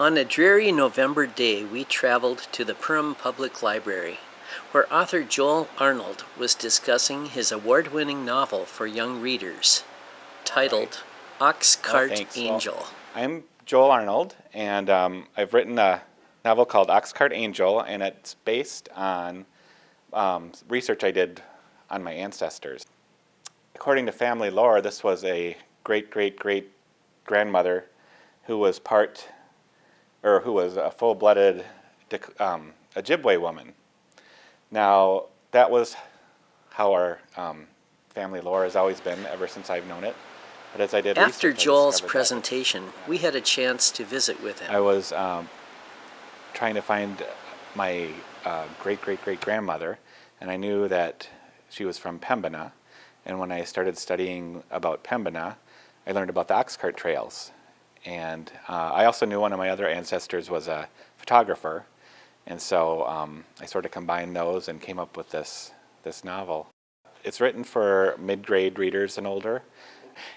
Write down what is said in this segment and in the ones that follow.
On a dreary November day, we traveled to the Perham Public Library, where author Joel Arnold was discussing his award-winning novel for young readers, titled Ox Cart Angel. Well, I'm Joel Arnold, and I've written a novel called Ox Cart Angel, and it's based on research I did on my ancestors. According to family lore, this was a great-great-great-grandmother who was a full-blooded Ojibwe woman. Now, that was how our family lore has always been ever since I've known it. But as I did After research, Joel's presentation, we had a chance to visit with him. I was trying to find my great-great-great-grandmother, and I knew that she was from Pembina. And when I started studying about Pembina, I learned about the ox cart trails. And I also knew one of my other ancestors was a photographer, and so I sort of combined those and came up with this novel. It's written for mid-grade readers and older.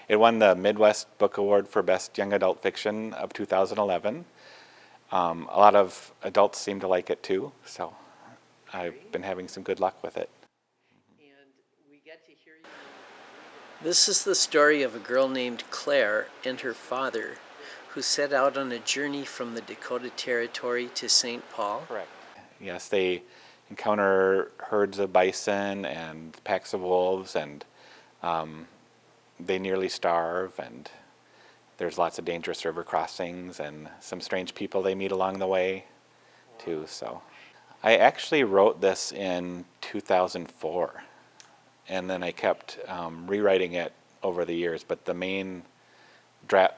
It won the Midwest Book Award for Best Young Adult Fiction of 2011. A lot of adults seem to like it too, so I've been having some good luck with it. This is the story of a girl named Claire and her father, who set out on a journey from the Dakota Territory to St. Paul. Correct. Yes, they encounter herds of bison and packs of wolves, and they nearly starve, and there's lots of dangerous river crossings and some strange people they meet along the way too. So I actually wrote this in 2004, and then I kept rewriting it over the years, but the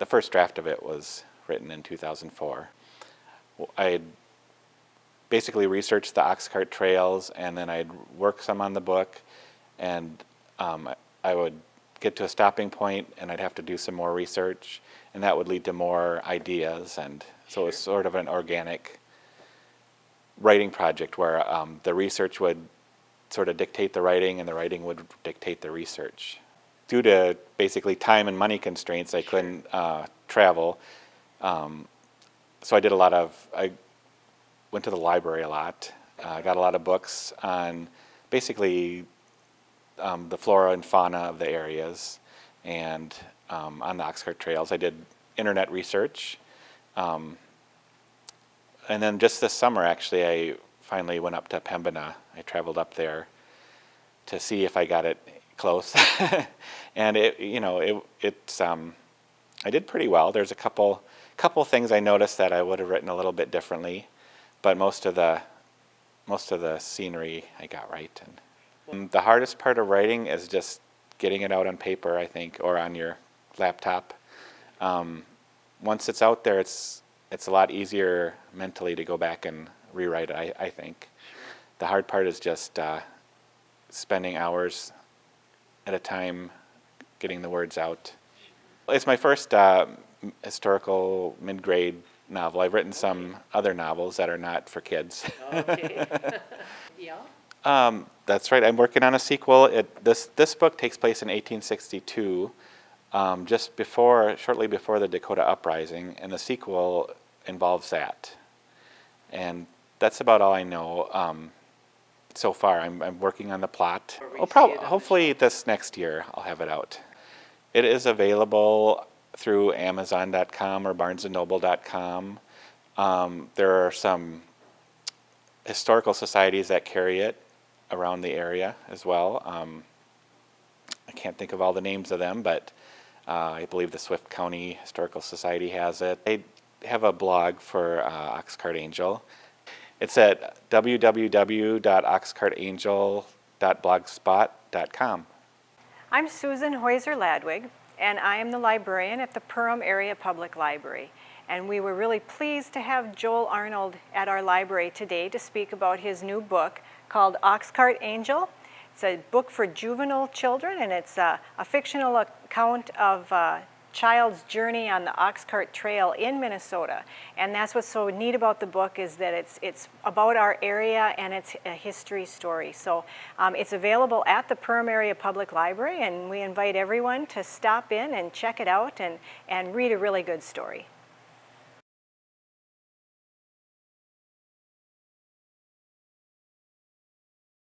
first draft of it was written in 2004. I basically researched the ox cart trails, and then I'd work some on the book, and I would get to a stopping point, and I'd have to do some more research, and that would lead to more ideas, and so it was sort of an organic writing project where the research would sort of dictate the writing, and the writing would dictate the research. Due to basically time and money constraints, I couldn't travel. So I went to the library a lot. I got a lot of books on basically the flora and fauna of the areas, and on the ox cart trails. I did internet research. And then just this summer, actually, I finally went up to Pembina. I traveled up there to see if I got it close, and I did pretty well. There's a couple things I noticed that I would have written a little bit differently, but most of the scenery I got right. And the hardest part of writing is just getting it out on paper, I think, or on your laptop. Once it's out there, it's a lot easier mentally to go back and rewrite it, I think. The hard part is just spending hours at a time getting the words out. It's my first historical mid-grade novel. I've written some other novels that are not for kids. Okay. Yeah. That's right. I'm working on a sequel. This book takes place in 1862, shortly before the Dakota Uprising, and the sequel involves that. And that's about all I know. So far, I'm working on the plot. Hopefully this next year I'll have it out. It is available through Amazon.com or BarnesandNoble.com. There are some historical societies that carry it around the area as well. I can't think of all the names of them, but I believe the Swift County Historical Society has it. They have a blog for Ox Cart Angel. It's at www.oxcartangel.blogspot.com. I'm Susan Heuser-Ladwig, and I am the librarian at the Perham Area Public Library. And we were really pleased to have Joel Arnold at our library today to speak about his new book called Ox Cart Angel. It's a book for juvenile children, and it's a fictional account of child's journey on the ox cart trail in Minnesota. And that's what's so neat about the book, is that it's about our area and it's a history story. So it's available at the Perham Area Public Library, and we invite everyone to stop in and check it out and read a really good story.